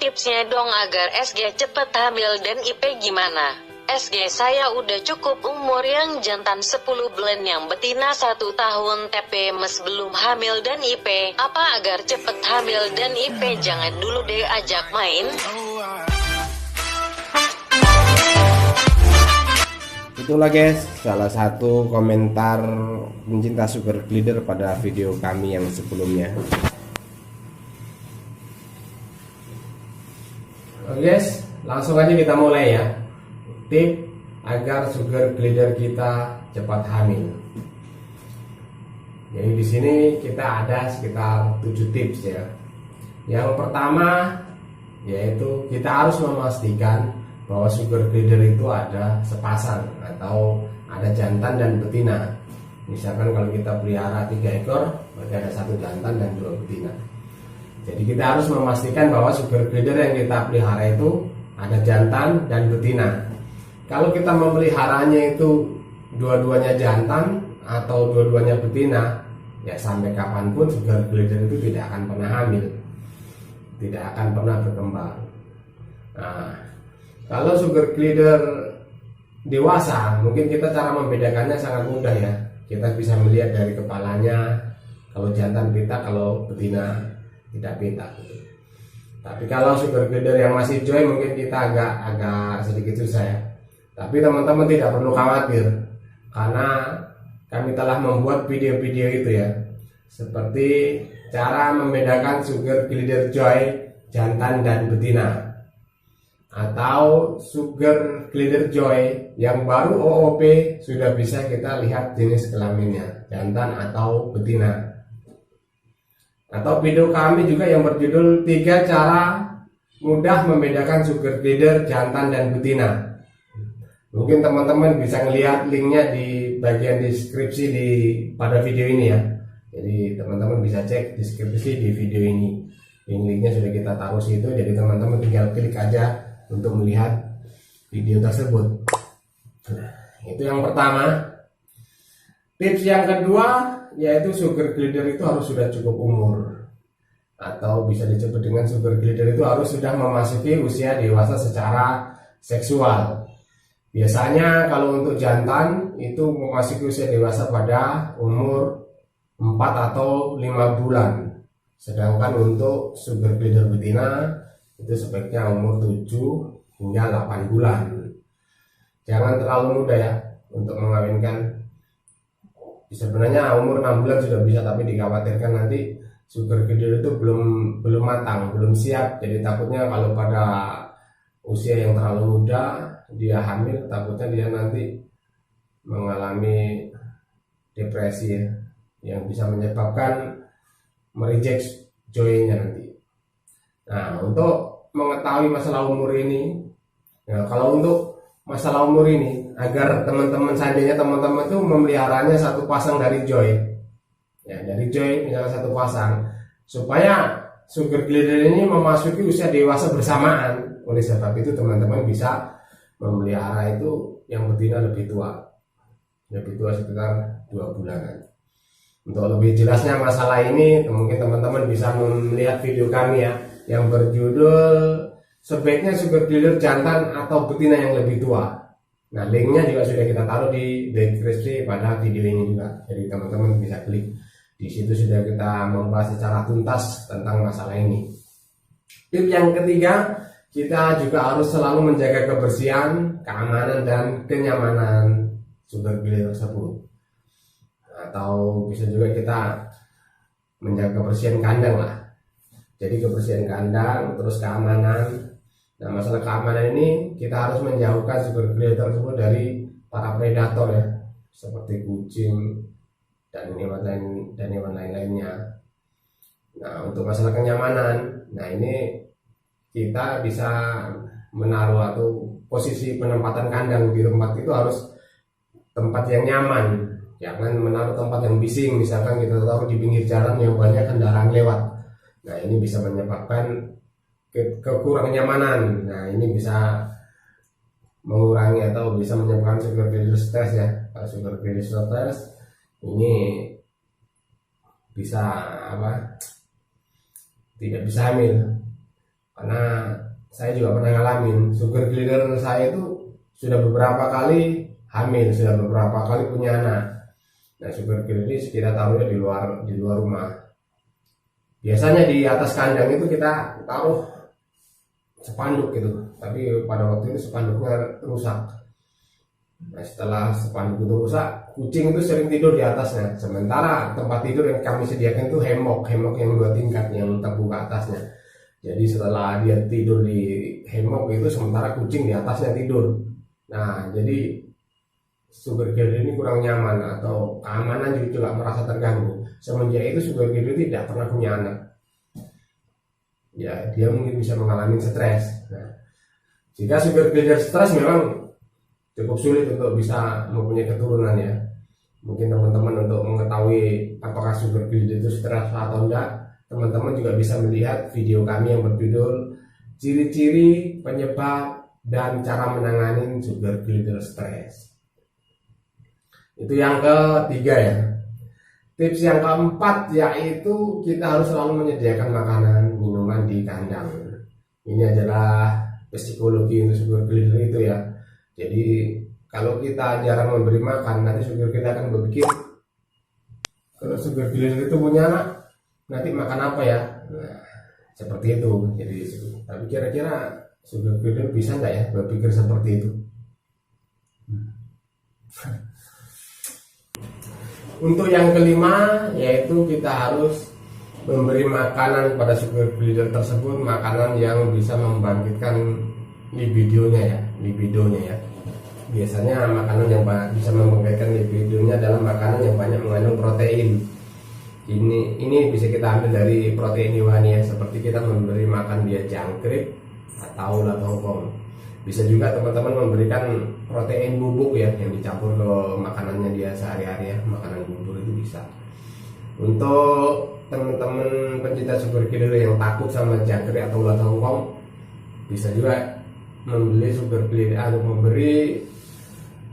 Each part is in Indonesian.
tipsnya dong agar SG cepet hamil dan IP gimana? SG saya udah cukup umur, yang jantan 10 bulan, yang betina 1 tahun, tapi mes belum hamil dan IP. Apa agar cepet hamil dan IP? Jangan dulu deh ajak main. Itulah guys, salah satu komentar pencinta sugar glider pada video kami yang sebelumnya. Oke guys, langsung aja kita mulai ya. Tip agar sugar glider kita cepat hamil. Jadi di sini kita ada sekitar 7 tips ya. Yang pertama yaitu kita harus memastikan bahwa sugar glider itu ada sepasang atau ada jantan dan betina. Misalkan kalau kita pelihara 3 ekor, berarti ada 1 jantan dan 2 betina. Jadi kita harus memastikan bahwa sugar glider yang kita pelihara itu ada jantan dan betina. Kalau kita memeliharanya itu dua-duanya jantan atau dua-duanya betina, ya sampai kapanpun sugar glider itu tidak akan pernah hamil, tidak akan pernah berkembang. Nah, kalau sugar glider dewasa, mungkin kita cara membedakannya sangat mudah ya. Kita bisa melihat dari kepalanya, kalau jantan pita, kalau betina tidak pita. Tapi kalau sugar glider yang masih joy mungkin kita agak sedikit susah ya. Tapi teman-teman tidak perlu khawatir, karena kami telah membuat video-video itu ya, seperti cara membedakan sugar glider joy jantan dan betina, atau sugar glider joy yang baru OOP sudah bisa kita lihat jenis kelaminnya, jantan atau betina. Atau video kami juga yang berjudul 3 cara mudah membedakan sugar glider jantan dan betina. Mungkin teman-teman bisa ngelihat linknya di bagian deskripsi pada video ini ya. Jadi teman-teman bisa cek deskripsi di video ini. Linknya sudah kita taruh situ, jadi teman-teman tinggal klik aja untuk melihat video tersebut. Nah, itu yang pertama. Tips yang kedua yaitu sugar glider itu harus sudah cukup umur, atau bisa disebut dengan sugar glider itu harus sudah memasuki usia dewasa secara seksual. Biasanya kalau untuk jantan itu memasuki usia dewasa pada umur 4 atau 5 bulan. Sedangkan untuk sugar glider betina itu sebaiknya umur 7 hingga 8 bulan. Jangan terlalu muda ya untuk mengawinkan. Sebenarnya umur 6 bulan sudah bisa, tapi dikhawatirkan nanti sugar glider itu belum matang, belum siap. Jadi takutnya kalau pada usia yang terlalu muda dia hamil, takutnya dia nanti mengalami depresi ya, yang bisa menyebabkan mereject joy-nya nanti. Nah, untuk mengetahui masalah umur ini, ya, kalau untuk masalah umur ini, agar teman-teman seandainya teman-teman itu memeliharanya 1 pasang dari joy, ya dari joy misalnya 1 pasang, supaya sugar glider ini memasuki usia dewasa bersamaan. Oleh sebab itu teman-teman bisa memelihara itu yang betina lebih tua sekitar 2 bulanan. Untuk lebih jelasnya masalah ini, mungkin teman-teman bisa melihat video kami ya, yang berjudul sebaiknya sugar glider jantan atau betina yang lebih tua. Nah, linknya juga sudah kita taruh di deskripsi pada video ini juga. Jadi teman-teman bisa klik. Di situ sudah kita membahas secara tuntas tentang masalah ini. Tip yang ketiga, kita juga harus selalu menjaga kebersihan, keamanan, dan kenyamanan sugar glider tersebut. Atau bisa juga kita menjaga kebersihan kandang lah. Jadi kebersihan kandang, terus keamanan. Nah, masalah keamanan ini kita harus menjauhkan sugar glider tersebut dari para predator ya, seperti kucing dan hewan lain-lainnya. Nah, untuk masalah kenyamanan, nah ini kita bisa menaruh atau posisi penempatan kandang di tempat itu harus tempat yang nyaman. Jangan menaruh tempat yang bising, misalkan kita taruh di pinggir jalan yang banyak kendaraan lewat. Nah, ini bisa menyebabkan kekurangan nyamanan. Nah, ini bisa mengurangi atau bisa menyebabkan sugar glider stress ya. Kalau sugar glider stress ini bisa tidak bisa hamil, karena saya juga pernah ngalamin. Sugar glider saya itu sudah beberapa kali hamil, sudah beberapa kali punya anak. Nah, sugar glider ini kita taruhnya di luar rumah. Biasanya di atas kandang itu kita taruh spanduk gitu, tapi pada waktu itu spanduknya rusak. Nah, setelah spanduk itu rusak, kucing itu sering tidur di atasnya. Sementara tempat tidur yang kami sediakan itu hemok yang 2 tingkat yang terbuka atasnya. Jadi setelah dia tidur di hemok itu, sementara kucing di atasnya tidur. Nah, jadi sugar glider ini kurang nyaman atau keamanan juga merasa terganggu. Semenjak itu sugar glider tidak pernah punya anak. Ya, dia mungkin bisa mengalami stres. Nah, jika sugar glider stres memang cukup sulit untuk bisa mempunyai keturunan ya. Mungkin teman-teman untuk mengetahui apakah sugar glider itu stres atau enggak, teman-teman juga bisa melihat video kami yang berjudul ciri-ciri, penyebab, dan cara menangani sugar glider stres. Itu yang ketiga ya. Tips yang keempat yaitu kita harus selalu menyediakan makanan, minuman di kandang. Ini adalah psikologi untuk sugar glider itu ya. Jadi kalau kita jarang memberi makan, nanti sugar glider akan berpikir, kalau sugar glider itu punya anak, nanti makan apa ya? Nah, seperti itu. Jadi, tapi kira-kira sugar glider bisa nggak ya berpikir seperti itu? Untuk yang kelima, yaitu kita harus memberi makanan pada sugar glider tersebut, makanan yang bisa membangkitkan libidonya ya. Biasanya makanan yang bisa membangkitkan libidonya adalah makanan yang banyak mengandung protein. Ini bisa kita ambil dari protein hewani ya, seperti kita memberi makan dia jangkrik atau ulat hongkong. Bisa juga teman-teman memberikan protein bubuk ya, yang dicampur ke makanannya dia sehari-hari ya, makanan bubur itu bisa. Untuk teman-teman pencinta sugar glider yang takut sama jangkrik atau ulat hongkong, bisa juga membeli sugar glider atau memberi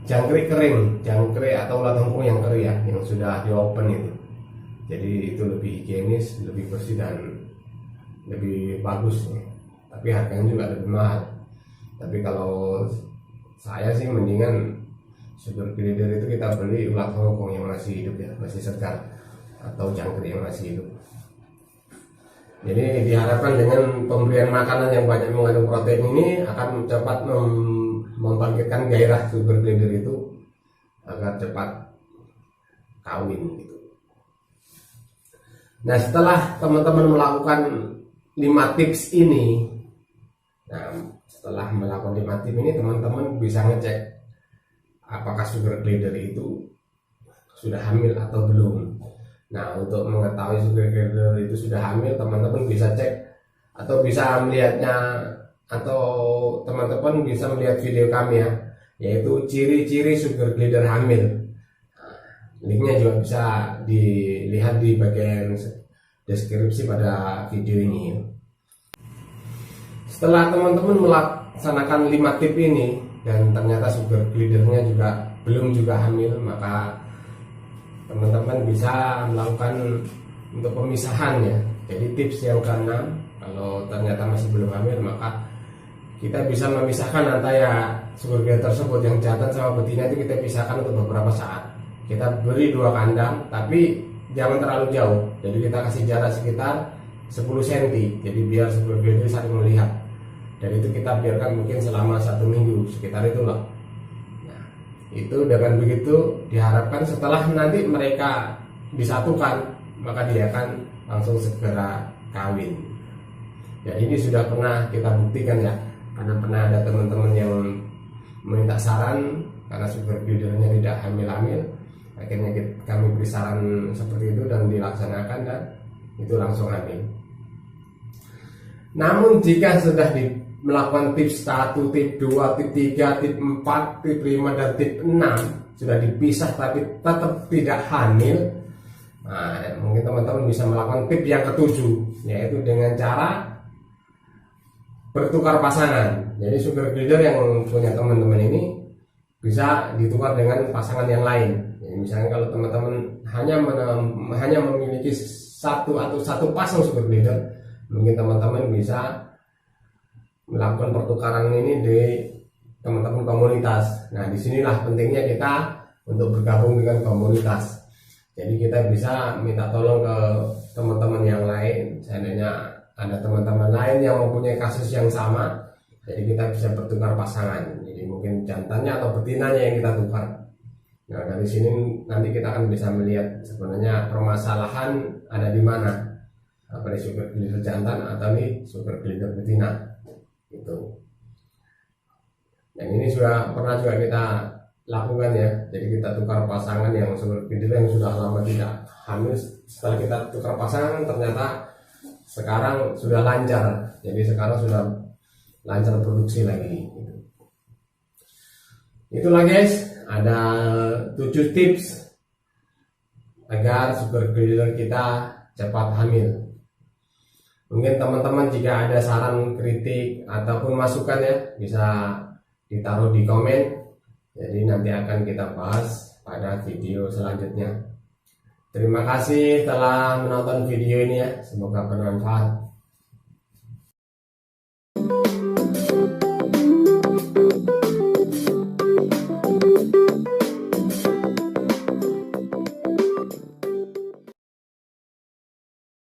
jangkrik kering, jangkrik atau ulat hongkong yang kering ya, yang sudah di open itu. Jadi itu lebih higienis, lebih bersih dan lebih bagus ya. Tapi harganya juga lebih mahal. Tapi kalau saya sih mendingan sugar glider itu kita beli ulat hongkong yang masih hidup ya, masih segar, atau jangkrik yang masih hidup. Jadi diharapkan dengan pemberian makanan yang banyak mengandung protein ini akan cepat membangkitkan gairah sugar glider itu agar cepat kawin gitu. Nah, setelah teman-teman melakukan 5 tips ini, setelah melakukan 5 tips ini, teman-teman bisa ngecek apakah sugar glider itu sudah hamil atau belum. Nah, untuk mengetahui sugar glider itu sudah hamil, teman-teman bisa cek atau bisa melihatnya, atau teman-teman bisa melihat video kami ya, yaitu ciri-ciri sugar glider hamil. Linknya juga bisa dilihat di bagian deskripsi pada video ini. Setelah teman-teman melaksanakan 5 tips ini dan ternyata sugar glidernya belum hamil, maka teman-teman bisa melakukan untuk pemisahan ya. Jadi tips yang ke-6, kalau ternyata masih belum hamil, maka kita bisa memisahkan antara sugar glider tersebut, yang jantan sama betina itu kita pisahkan untuk beberapa saat. Kita beri 2 kandang, tapi jangan terlalu jauh. Jadi kita kasih jarak sekitar 10 cm. Jadi biar sugar glider saling melihat. Dan itu kita biarkan mungkin selama 1 minggu, sekitar itulah. Nah, itu dengan begitu diharapkan setelah nanti mereka disatukan, maka dia akan langsung segera kawin. Ya, ini sudah pernah kita buktikan ya, karena pernah ada teman-teman yang meminta saran karena sugar glidernya tidak hamil-hamil. Akhirnya kami beri saran seperti itu dan dilaksanakan, dan itu langsung hamil. Namun jika sudah melakukan tips 1, tips 2, tips 3, tips 4, tips 5, dan tips 6 sudah dipisah tapi tetap tidak hamil, nah, mungkin teman-teman bisa melakukan tips yang ke-7, yaitu dengan cara bertukar pasangan. Jadi sugar glider yang punya teman-teman ini bisa ditukar dengan pasangan yang lain. Jadi misalnya kalau teman-teman hanya memiliki satu pasang sugar glider, mungkin teman-teman bisa melakukan pertukaran ini di teman-teman komunitas. Nah, disinilah pentingnya kita untuk bergabung dengan komunitas. Jadi kita bisa minta tolong ke teman-teman yang lain. Seandainya ada teman-teman lain yang mempunyai kasus yang sama, jadi kita bisa bertukar pasangan. Jadi mungkin jantannya atau betinanya yang kita tukar. Nah, dari sini nanti kita akan bisa melihat sebenarnya permasalahan ada di mana, apa di sugar glider jantan atau di sugar glider betina itu. Dan ini pernah juga kita lakukan ya. Jadi kita tukar pasangan yang sugar glider yang sudah lama tidak hamil. Setelah kita tukar pasangan, ternyata sekarang sudah lancar. Jadi sekarang sudah lancar produksi lagi. Itulah guys, ada 7 tips agar sugar glider kita cepat hamil. Mungkin teman-teman jika ada saran, kritik ataupun masukan ya, bisa ditaruh di komen. Jadi nanti akan kita bahas pada video selanjutnya. Terima kasih telah menonton video ini ya, semoga bermanfaat.